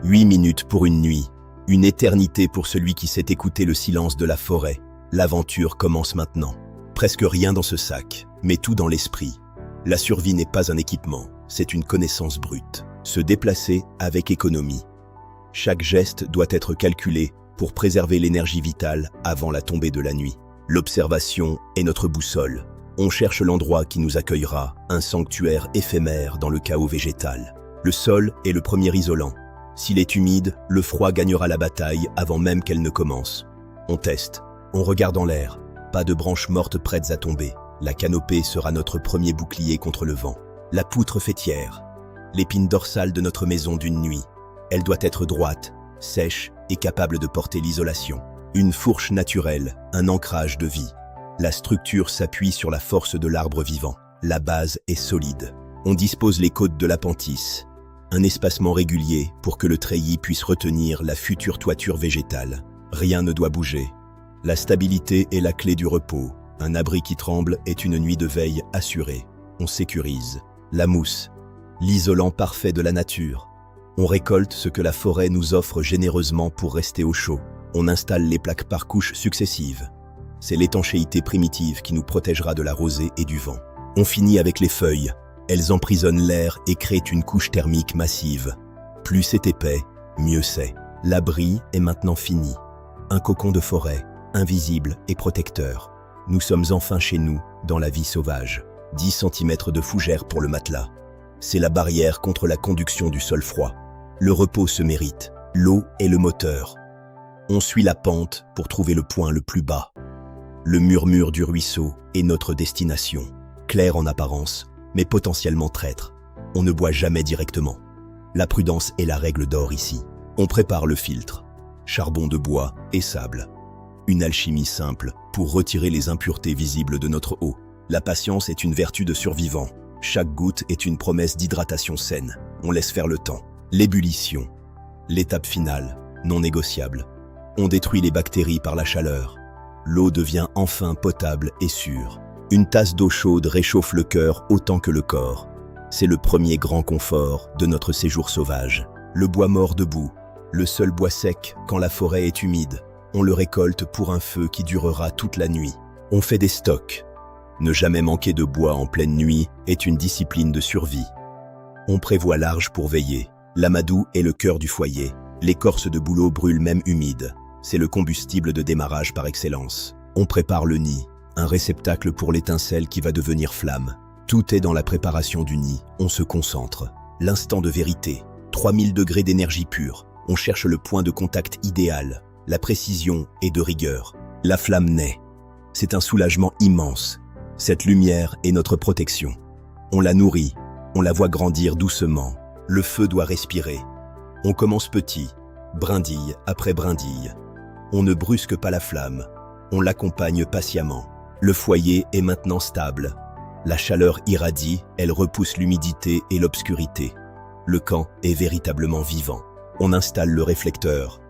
8 minutes pour une nuit. Une éternité pour celui qui sait écouter le silence de la forêt. L'aventure commence maintenant. Presque rien dans ce sac, mais tout dans l'esprit. La survie n'est pas un équipement, c'est une connaissance brute. Se déplacer avec économie. Chaque geste doit être calculé pour préserver l'énergie vitale avant la tombée de la nuit. L'observation est notre boussole. On cherche l'endroit qui nous accueillera, un sanctuaire éphémère dans le chaos végétal. Le sol est le premier isolant. S'il est humide, le froid gagnera la bataille avant même qu'elle ne commence. On teste, on regarde en l'air, pas de branches mortes prêtes à tomber. La canopée sera notre premier bouclier contre le vent. La poutre faîtière, l'épine dorsale de notre maison d'une nuit. Elle doit être droite, sèche et capable de porter l'isolation. Une fourche naturelle, un ancrage de vie. La structure s'appuie sur la force de l'arbre vivant. La base est solide. On dispose les côtes de l'appentis, un espacement régulier pour que le treillis puisse retenir la future toiture végétale. Rien ne doit bouger. La stabilité est la clé du repos. Un abri qui tremble est une nuit de veille assurée. On sécurise. La mousse, l'isolant parfait de la nature. On récolte ce que la forêt nous offre généreusement pour rester au chaud. On installe les plaques par couches successives. C'est l'étanchéité primitive qui nous protégera de la rosée et du vent. On finit avec les feuilles. Elles emprisonnent l'air et créent une couche thermique massive. Plus c'est épais, mieux c'est. L'abri est maintenant fini. Un cocon de forêt, invisible et protecteur. Nous sommes enfin chez nous, dans la vie sauvage. 10 cm de fougère pour le matelas. C'est la barrière contre la conduction du sol froid. Le repos se mérite. L'eau est le moteur. On suit la pente pour trouver le point le plus bas. Le murmure du ruisseau est notre destination. Clair en apparence, mais potentiellement traître. On ne boit jamais directement. La prudence est la règle d'or ici. On prépare le filtre. Charbon de bois et sable. Une alchimie simple pour retirer les impuretés visibles de notre eau. La patience est une vertu de survivant. Chaque goutte est une promesse d'hydratation saine. On laisse faire le temps. L'ébullition. L'étape finale, non négociable. On détruit les bactéries par la chaleur. L'eau devient enfin potable et sûre. Une tasse d'eau chaude réchauffe le cœur autant que le corps. C'est le premier grand confort de notre séjour sauvage. Le bois mort debout, le seul bois sec quand la forêt est humide. On le récolte pour un feu qui durera toute la nuit. On fait des stocks. Ne jamais manquer de bois en pleine nuit est une discipline de survie. On prévoit large pour veiller. L'amadou est le cœur du foyer. L'écorce de bouleau brûle même humide. C'est le combustible de démarrage par excellence. On prépare le nid, un réceptacle pour l'étincelle qui va devenir flamme. Tout est dans la préparation du nid. On se concentre. L'instant de vérité. 3000 degrés d'énergie pure. On cherche le point de contact idéal. La précision est de rigueur. La flamme naît. C'est un soulagement immense. Cette lumière est notre protection. On la nourrit. On la voit grandir doucement. Le feu doit respirer. On commence petit, brindille après brindille. On ne brusque pas la flamme, on l'accompagne patiemment. Le foyer est maintenant stable. La chaleur irradie, elle repousse l'humidité et l'obscurité. Le camp est véritablement vivant. On installe le réflecteur,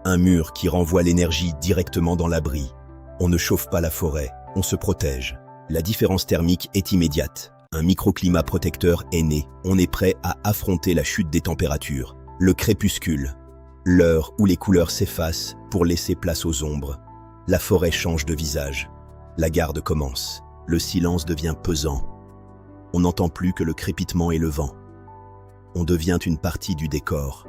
un mur qui renvoie l'énergie directement dans l'abri. On ne chauffe pas la forêt, on se protège. La différence thermique est immédiate. Un microclimat protecteur est né. On est prêt à affronter la chute des températures. Le crépuscule. L'heure où les couleurs s'effacent pour laisser place aux ombres. La forêt change de visage. La garde commence. Le silence devient pesant. On n'entend plus que le crépitement et le vent. On devient une partie du décor.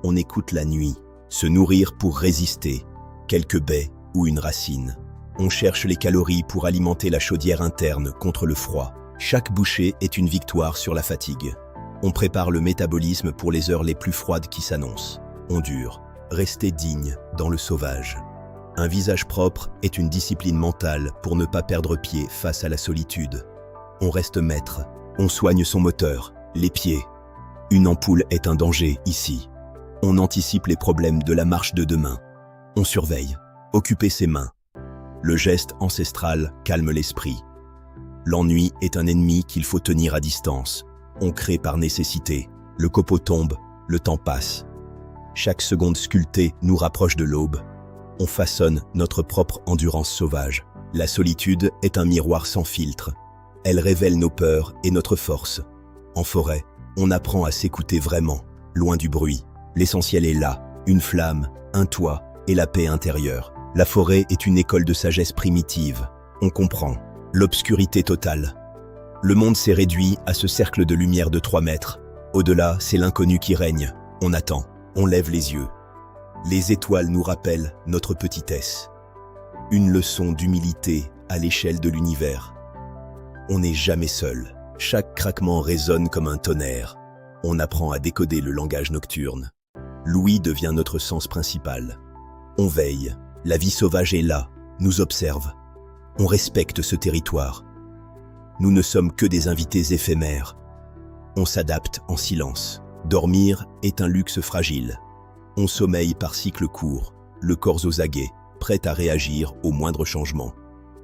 On écoute la nuit, se nourrir pour résister, quelques baies ou une racine. On cherche les calories pour alimenter la chaudière interne contre le froid. Chaque bouchée est une victoire sur la fatigue. On prépare le métabolisme pour les heures les plus froides qui s'annoncent. On dure, rester digne dans le sauvage. Un visage propre est une discipline mentale pour ne pas perdre pied face à la solitude. On reste maître, on soigne son moteur, les pieds. Une ampoule est un danger ici. On anticipe les problèmes de la marche de demain. On surveille, occuper ses mains. Le geste ancestral calme l'esprit. L'ennui est un ennemi qu'il faut tenir à distance. On crée par nécessité. Le copeau tombe, le temps passe. Chaque seconde sculptée nous rapproche de l'aube. On façonne notre propre endurance sauvage. La solitude est un miroir sans filtre. Elle révèle nos peurs et notre force. En forêt, on apprend à s'écouter vraiment, loin du bruit. L'essentiel est là, une flamme, un toit et la paix intérieure. La forêt est une école de sagesse primitive. On comprend. L'obscurité totale. Le monde s'est réduit à ce cercle de lumière de 3 mètres. Au-delà, c'est l'inconnu qui règne. On attend, on lève les yeux. Les étoiles nous rappellent notre petitesse. Une leçon d'humilité à l'échelle de l'univers. On n'est jamais seul. Chaque craquement résonne comme un tonnerre. On apprend à décoder le langage nocturne. L'ouïe devient notre sens principal. On veille. La vie sauvage est là, nous observe. On respecte ce territoire. Nous ne sommes que des invités éphémères. On s'adapte en silence. Dormir est un luxe fragile. On sommeille par cycle court, le corps aux aguets, prêt à réagir au moindre changement.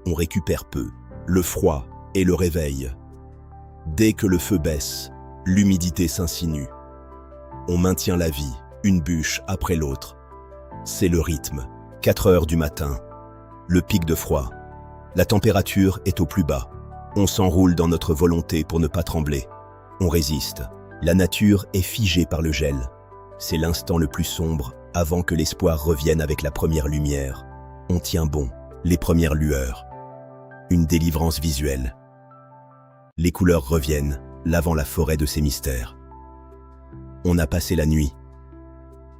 On récupère peu, le froid et le réveil. Dès que le feu baisse, l'humidité s'insinue. On maintient la vie, une bûche après l'autre. C'est le rythme. 4 heures du matin. Le pic de froid. La température est au plus bas. On s'enroule dans notre volonté pour ne pas trembler. On résiste. La nature est figée par le gel. C'est l'instant le plus sombre avant que l'espoir revienne avec la première lumière. On tient bon. Les premières lueurs. Une délivrance visuelle. Les couleurs reviennent, lavant la forêt de ses mystères. On a passé la nuit.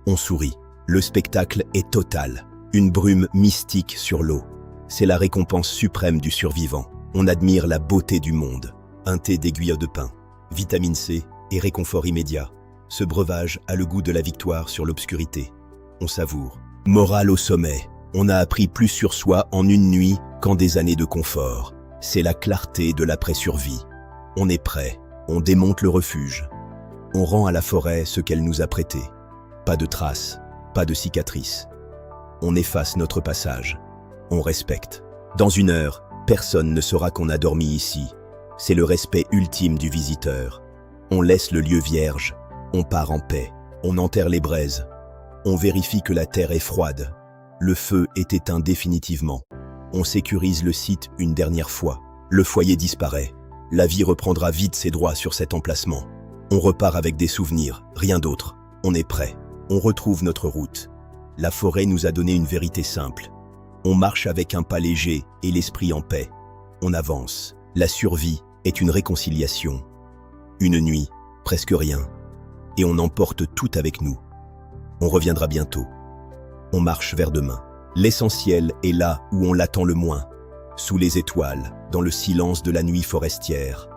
On sourit. Le spectacle est total. Une brume mystique sur l'eau. C'est la récompense suprême du survivant. On admire la beauté du monde. Un thé d'aiguille de pin, vitamine C et réconfort immédiat. Ce breuvage a le goût de la victoire sur l'obscurité. On savoure. Morale au sommet. On a appris plus sur soi en une nuit qu'en des années de confort. C'est la clarté de l'après-survie. On est prêt. On démonte le refuge. On rend à la forêt ce qu'elle nous a prêté. Pas de traces, pas de cicatrices. On efface notre passage. On respecte. Dans 1 heure, personne ne saura qu'on a dormi ici. C'est le respect ultime du visiteur. On laisse le lieu vierge. On part en paix. On enterre les braises. On vérifie que la terre est froide. Le feu est éteint définitivement. On sécurise le site une dernière fois. Le foyer disparaît. La vie reprendra vite ses droits sur cet emplacement. On repart avec des souvenirs, rien d'autre. On est prêt. On retrouve notre route. La forêt nous a donné une vérité simple. On marche avec un pas léger et l'esprit en paix. On avance. La survie est une réconciliation. Une nuit, presque rien. Et on emporte tout avec nous. On reviendra bientôt. On marche vers demain. L'essentiel est là où on l'attend le moins. Sous les étoiles, dans le silence de la nuit forestière.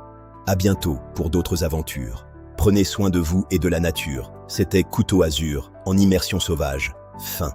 À bientôt pour d'autres aventures. Prenez soin de vous et de la nature. C'était Couteau Azur, en immersion sauvage. Fin.